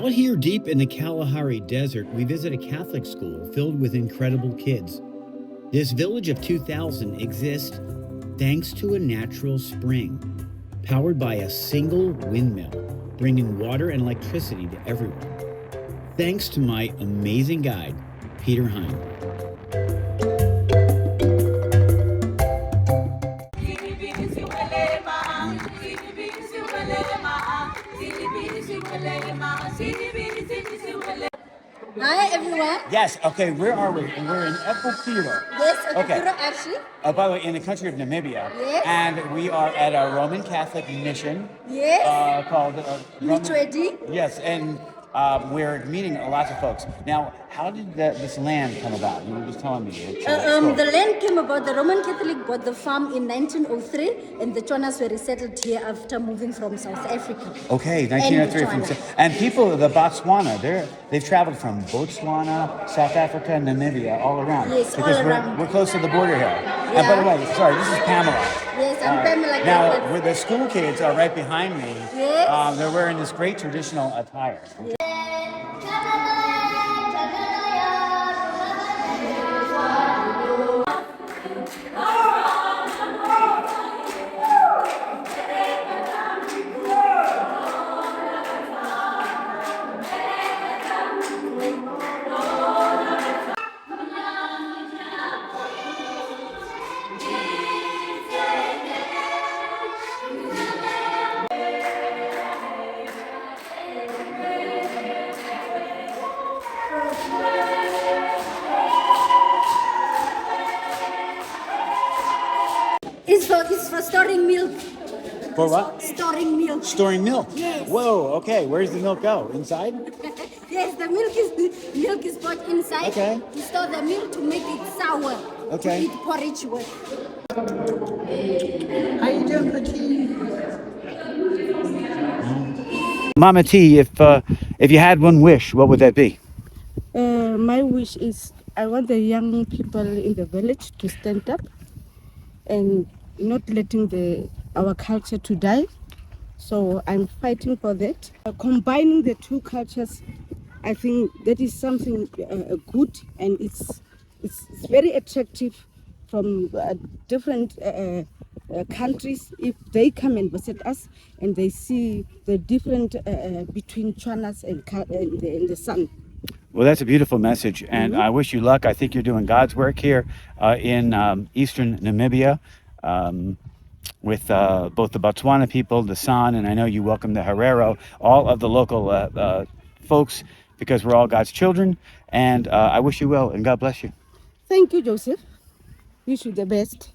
Out here deep in the Kalahari Desert, we visit a Catholic school filled with incredible kids. This village of 2,000 exists thanks to a natural spring, powered by a single windmill, bringing water and electricity to everyone. Thanks to my amazing guide, Peter Hein. Hi everyone. Yes, okay, where are we? We're in Epokiro. Yes, Okay. Epokiro actually. By the way, in the country of Namibia. Yes. And we are at a Roman Catholic mission. Yes. Called Literally. Yes, and we're meeting lots of folks. Now, how did this land come about? You were just telling me. The land came about, the Roman Catholic bought the farm in 1903, and the Chonas were resettled here after moving from South Africa. Okay, 1903. And people, the Botswana, they've traveled from Botswana, South Africa, Namibia, all around. Yes, because all around. We're close to the border here. Yeah. And by the way, sorry, this is Pamela. Yes, I'm Pamela. Now, where the school kids are right behind me. Yes. They're wearing this great traditional attire. Yes. It's for storing milk. For what? Storing milk. Storing milk? Yes. Whoa, okay. Where does the milk go? Inside? Yes, the milk is put inside. Okay. To store the milk to make it sour. Okay. To eat porridge with. How you doing, Petit? Mama T, if you had one wish, what would that be? My wish is I want the young people in the village to stand up and not letting our culture to die. So I'm fighting for that. Combining the two cultures, I think that is something good, and it's very attractive from different countries. If they come and visit us and they see the different between Chonas and the sun. Well, that's a beautiful message, and I wish you luck. I think you're doing God's work here in eastern Namibia with both the Botswana people, the San, and I know you welcome the Herero, all of the local folks, because we're all God's children, and I wish you well, and God bless you. Thank you, Joseph. Wish you the best.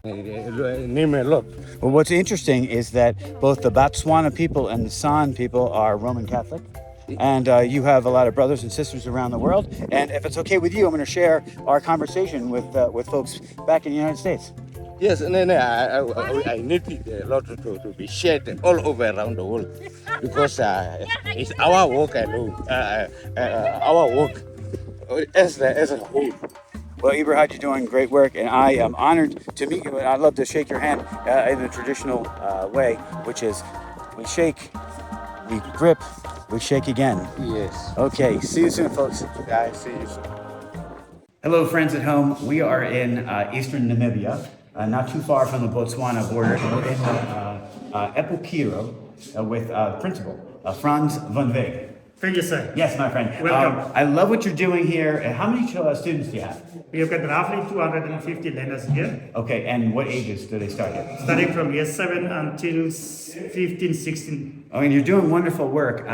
Well, what's interesting is that both the Botswana people and the San people are Roman Catholic. And you have a lot of brothers and sisters around the world. And if it's okay with you, I'm going to share our conversation with folks back in the United States. Yes, I need a lot to be shared all over around the world, because it's our work, I know, our work as a whole. Well, Ibrahim, you're doing great work, and I am honored to meet you. And I'd love to shake your hand in the traditional way, which is we shake, we grip, we shake again. Yes. Okay, see you soon, folks. I see you soon. Hello, friends at home. We are in eastern Namibia, not too far from the Botswana border. We're in Epokiro with Principal Franz van Veek. Thank you, sir. Yes, my friend. Welcome. I love what you're doing here. How many students do you have? We have got roughly 250 learners here, Okay, and what ages do they start at? starting from year 7 until 15, 16. I mean, you're doing wonderful work.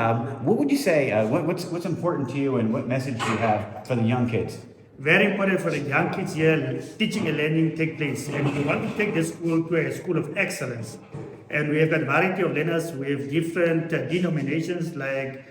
What would you say, what's important to you, and what message do you have for the young kids? Very important for the young kids here, teaching and learning take place. And we want to take this school to a school of excellence. And we have got a variety of learners. We have different denominations like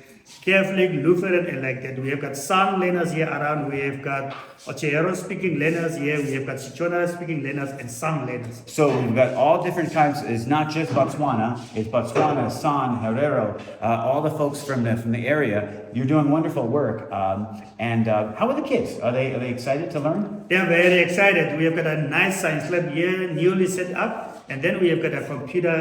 Catholic, Lutheran, and like that. We have got San learners here around. We have got Ochero speaking learners here. We have got Sichona speaking learners and San learners. So we've got all different kinds. It's not just Botswana. It's Botswana, San, Herero, all the folks from the area. You're doing wonderful work. And how are the kids? Are they excited to learn? They are very excited. We have got a nice science lab here, newly set up, and then we have got a computer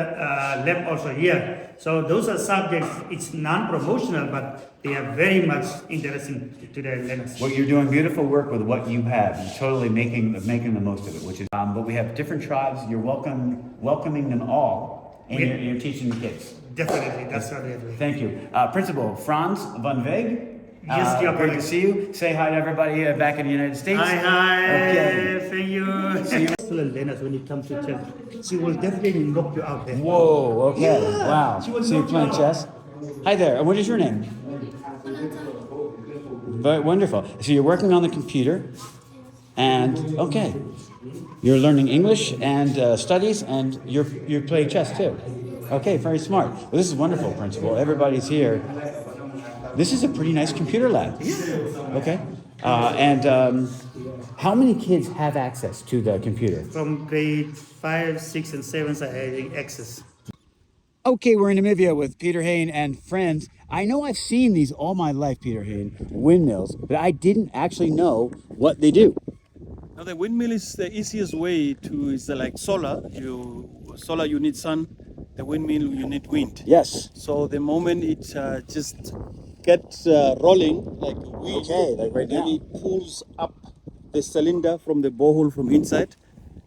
lab also here. So those are subjects, it's non-promotional, but they are very much interesting to the learners. Well, you're doing beautiful work with what you have. You're totally making the most of it, which is. But we have different tribes. You're welcoming them all, and you're teaching the kids. Definitely, that's what we are doing. Thank you, Principal Franz van Weg. Yes, dear great to colleagues. see you. Say hi to everybody back in the United States. Hi, Okay. thank you. See you. Excellent learners when it comes to chess. She will definitely knock you out there. Whoa. Okay. Yeah, Wow. she will So you're knock playing you chess. Hi there. What is your name? Very wonderful. So you're working on the computer, and okay, you're learning English and studies, and you're playing chess too. Okay, very smart. Well, this is wonderful, Principal. Everybody's here. This is a pretty nice computer lab. Okay. And how many kids have access to the computer? From grade 5, 6, and 7 are having access. Okay, we're in Namibia with Peter Hain and friends. I know I've seen these all my life, Peter Hain, windmills, but I didn't actually know what they do. Now the windmill is the easiest way to, is like solar. You need sun, the windmill you need wind. Yes. So the moment it just gets rolling like a wheel, Okay, like right then now. it pulls up the cylinder from the borehole from inside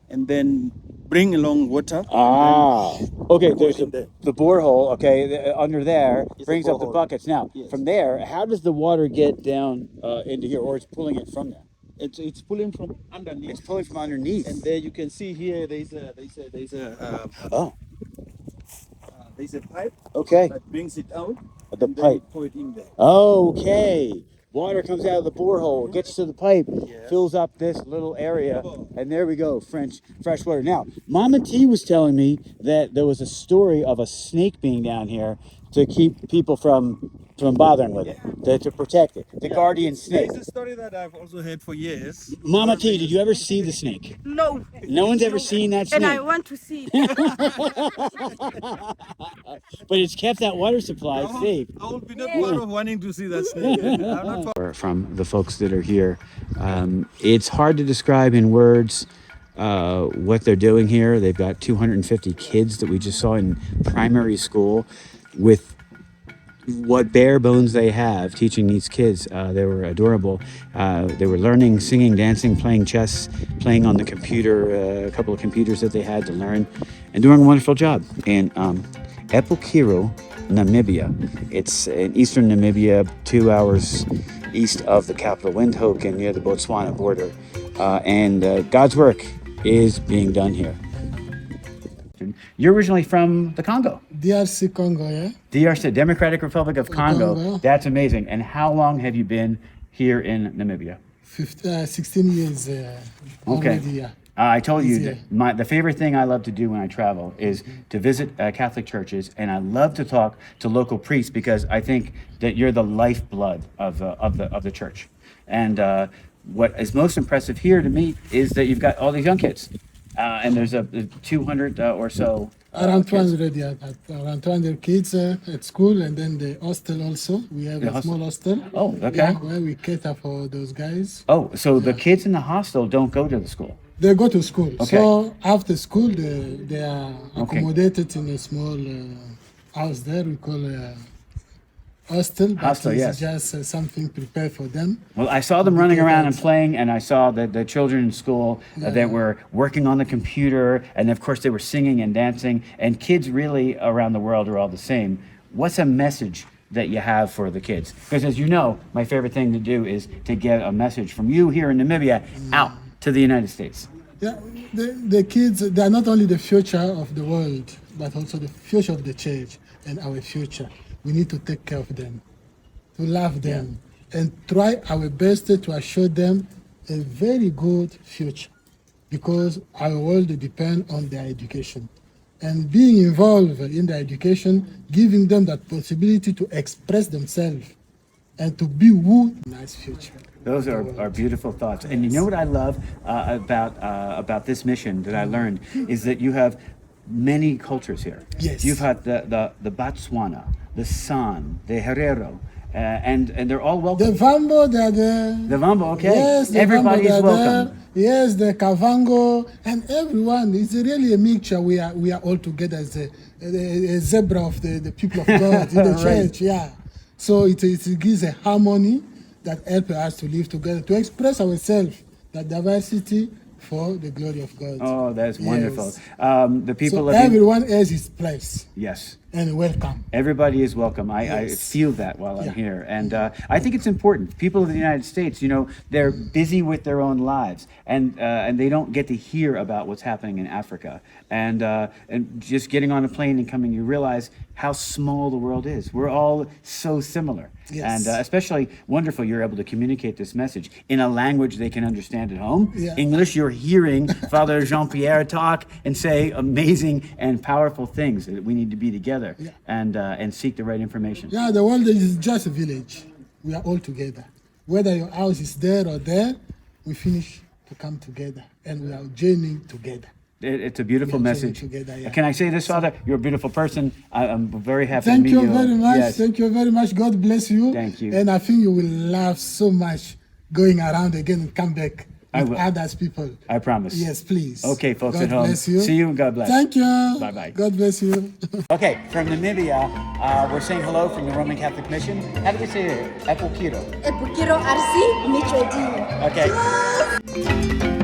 and then bring along water. Ah, okay, there's in there. the borehole, okay, under there, It's a brings up the borehole. buckets. Now, Yes. from there, how does the water get down into here, or it's pulling it from there? It's pulling from underneath. It's pulling from underneath. And there you can see here there's Oh, a pipe okay, that brings it out. the and then pipe. you pour it in there. Okay. Water comes out of the borehole, gets to the pipe, Yeah. fills up this little area, and there we go, fresh water. Now, Mama T was telling me that there was a story of a snake being down here to keep people from bothering with it, to protect it, the guardian snake. There's a story that I've also heard for years. Mama T, did you ever see the snake? No. No one's ever seen that And I snake, want to see it. but it's kept that water supply safe. I will be not part of wanting to see that snake. I'm not From the folks that are here. It's hard to describe in words what they're doing here. They've got 250 kids that we just saw in primary school with what bare bones they have teaching these kids. They were adorable. They were learning, singing, dancing, playing chess, playing on the computer, a couple of computers that they had to learn, and doing a wonderful job. In Epukiro, Namibia. It's in eastern Namibia, 2 hours east of the capital Windhoek and near the Botswana border. And God's work is being done here. You're originally from the Congo. DRC Congo, yeah? DRC, Democratic Republic of Congo. Congo. That's amazing. And how long have you been here in Namibia? 16 years already, yeah. I told you Easier. that the favorite thing I love to do when I travel is to visit Catholic churches, and I love to talk to local priests because I think that you're the lifeblood of the church. And what is most impressive here to me is that you've got all these young kids, and there's a 200 or so. Around kids. 200, yeah. Around 200 kids at school, and then the hostel also. We have The a hostel. small hostel. Oh, okay. Yeah, where we cater for those guys. Oh, so the kids in the hostel don't go to the school. They go to school. Okay. So after school, they are Okay. accommodated in a small house there. We call a hostel, but Hostel, it's yes. just something prepared for them. Well, I saw them running around and playing, and I saw the children in school that were working on the computer, and of course they were singing and dancing, and kids really around the world are all the same. What's a message that you have for the kids? Because as you know, my favorite thing to do is to get a message from you here in Namibia out to the United States. Yeah, the kids, they are not only the future of the world, but also the future of the church and our future. We need to take care of them, to love them, and try our best to assure them a very good future, because our world depends on their education. And being involved in their education, giving them that possibility to express themselves and to be who nice future. Those are beautiful thoughts. And you know what I love about this mission that I learned is that you have many cultures here. Yes. You've had the Botswana, the San, the Herero, and they're all welcome. The Vambo, they're there. The Vambo, okay. Yes, the Everybody Vambo, is they're welcome. there. Yes, the Kavango, and everyone. It's really a mixture. We are all together as a zebra of the people of God in the Right. church. Yeah. So it gives a harmony that helps us to live together, to express ourselves, that diversity for the glory of God. Oh, that's wonderful. Yes. The people So of everyone has his place yes. and welcome. Everybody is welcome. I Yes. feel that while I'm Yeah. here. And I think it's important. People of the United States, you know, they're busy with their own lives and they don't get to hear about what's happening in Africa. And just getting on a plane and coming, you realize how small the world is. We're all so similar. Yes. And especially wonderful you're able to communicate this message in a language they can understand at home. Yeah. English, you're hearing Father Jean-Pierre talk and say amazing and powerful things that we need to be together Yeah. and seek the right information. Yeah, the world is just a village. We are all together. Whether your house is there or there, we finish to come together and we are journeying together. It's a beautiful Yeah, message. together, yeah. Can I say this, Father? You're a beautiful person. I'm very happy to Thank meet you you. very much. Yes. Thank you very much. God bless you. Thank you. And I think you will laugh so much going around again and come back I with will. others people. I promise. Yes, please. Okay, folks God at home. bless you. See you and God bless. Thank you. Bye-bye. God bless you. Okay, from Namibia, we're saying hello from the Roman Catholic Mission. How do we say it? Epukiro. Epukiro RC, Michodi. Okay.